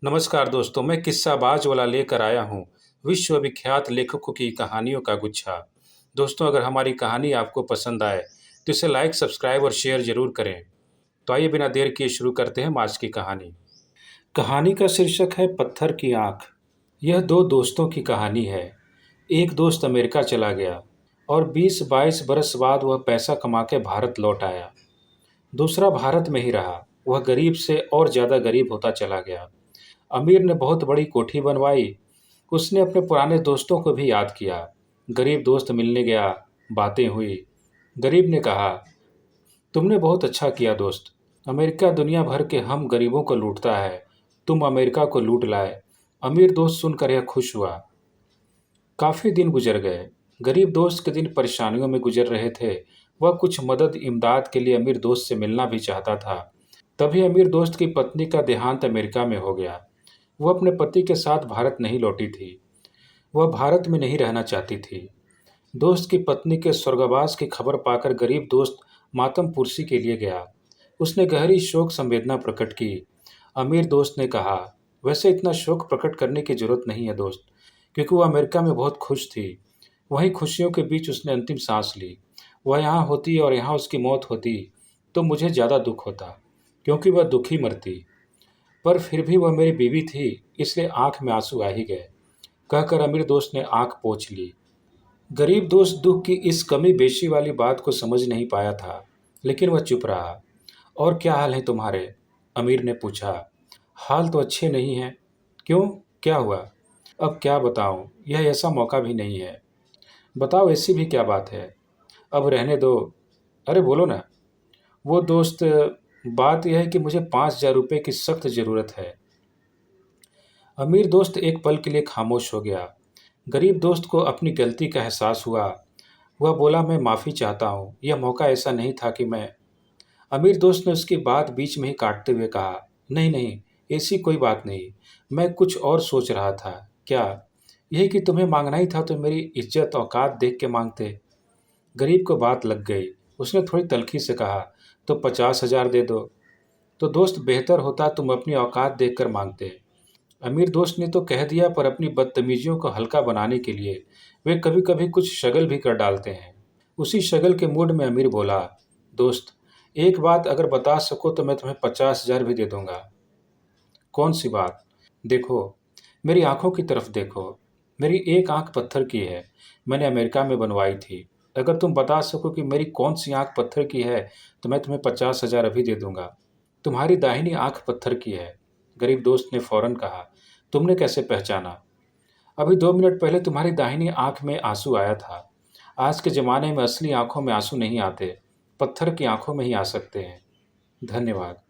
नमस्कार दोस्तों, मैं किस्साबाज वाला लेकर आया हूँ विश्वविख्यात लेखकों की कहानियों का गुच्छा। दोस्तों, अगर हमारी कहानी आपको पसंद आए तो इसे लाइक, सब्सक्राइब और शेयर ज़रूर करें। तो आइए बिना देर किए शुरू करते हैं हम आज की कहानी। कहानी का शीर्षक है पत्थर की आँख। यह दो दोस्तों की कहानी है। एक दोस्त अमेरिका चला गया और 20-22 बरस बाद वह पैसा कमा के भारत लौट आया। दूसरा भारत में ही रहा। वह गरीब से और ज़्यादा गरीब होता चला गया। अमीर ने बहुत बड़ी कोठी बनवाई। उसने अपने पुराने दोस्तों को भी याद किया। गरीब दोस्त मिलने गया, बातें हुई। गरीब ने कहा, तुमने बहुत अच्छा किया दोस्त। अमेरिका दुनिया भर के हम गरीबों को लूटता है, तुम अमेरिका को लूट लाए। अमीर दोस्त सुनकर यह खुश हुआ। काफ़ी दिन गुजर गए। गरीब दोस्त के दिन परेशानियों में गुजर रहे थे। वह कुछ मदद इमदाद के लिए अमीर दोस्त से मिलना भी चाहता था। तभी अमीर दोस्त की पत्नी का देहांत अमेरिका में हो गया। वह अपने पति के साथ भारत नहीं लौटी थी। वह भारत में नहीं रहना चाहती थी। दोस्त की पत्नी के स्वर्गवास की खबर पाकर गरीब दोस्त मातम पुरसी के लिए गया। उसने गहरी शोक संवेदना प्रकट की। अमीर दोस्त ने कहा, वैसे इतना शोक प्रकट करने की जरूरत नहीं है दोस्त, क्योंकि वह अमेरिका में बहुत खुश थी। वहीं खुशियों के बीच उसने अंतिम सांस ली। वह यहाँ होती और यहाँ उसकी मौत होती तो मुझे ज़्यादा दुख होता, क्योंकि वह दुखी मरती। पर फिर भी वह मेरी बीवी थी, इसलिए आंख में आंसू आ ही गए। कहकर अमीर दोस्त ने आंख पोंछ ली। गरीब दोस्त दुख की इस कमी बेशी वाली बात को समझ नहीं पाया था, लेकिन वह चुप रहा। और क्या हाल है तुम्हारे? अमीर ने पूछा। हाल तो अच्छे नहीं हैं। क्यों, क्या हुआ? अब क्या बताऊं, यह ऐसा मौका भी नहीं है। बताओ, ऐसी भी क्या बात है? अब रहने दो। अरे बोलो ना। वो दोस्त, बात यह है कि मुझे 5,000 रुपये की सख्त ज़रूरत है। अमीर दोस्त एक पल के लिए खामोश हो गया। गरीब दोस्त को अपनी गलती का एहसास हुआ। वह बोला, मैं माफ़ी चाहता हूँ, यह मौका ऐसा नहीं था कि मैं। अमीर दोस्त ने उसकी बात बीच में ही काटते हुए कहा, नहीं नहीं, ऐसी कोई बात नहीं। मैं कुछ और सोच रहा था। क्या? यही कि तुम्हें मांगना ही था तो मेरी इज्जत औकात देख के मांगते। गरीब को बात लग गई। उसने थोड़ी तल्खी से कहा, तो 50,000 दे दो। तो दोस्त, बेहतर होता तुम अपनी औकात देखकर मांगते। अमीर दोस्त ने तो कह दिया, पर अपनी बदतमीजियों को हल्का बनाने के लिए वे कभी कभी कुछ शगल भी कर डालते हैं। उसी शगल के मूड में अमीर बोला, दोस्त, एक बात अगर बता सको तो मैं तुम्हें 50,000 भी दे दूंगा। कौन सी बात? देखो, मेरी आंखों की तरफ देखो। मेरी एक आंख पत्थर की है, मैंने अमेरिका में बनवाई थी। अगर तुम बता सको कि मेरी कौन सी आंख पत्थर की है तो मैं तुम्हें 50,000 अभी दे दूंगा। तुम्हारी दाहिनी आंख पत्थर की है। गरीब दोस्त ने फौरन कहा, तुमने कैसे पहचाना? अभी 2 मिनट पहले तुम्हारी दाहिनी आंख में आंसू आया था। आज के ज़माने में असली आंखों में आंसू नहीं आते, पत्थर की आंखों में ही आ सकते हैं। धन्यवाद।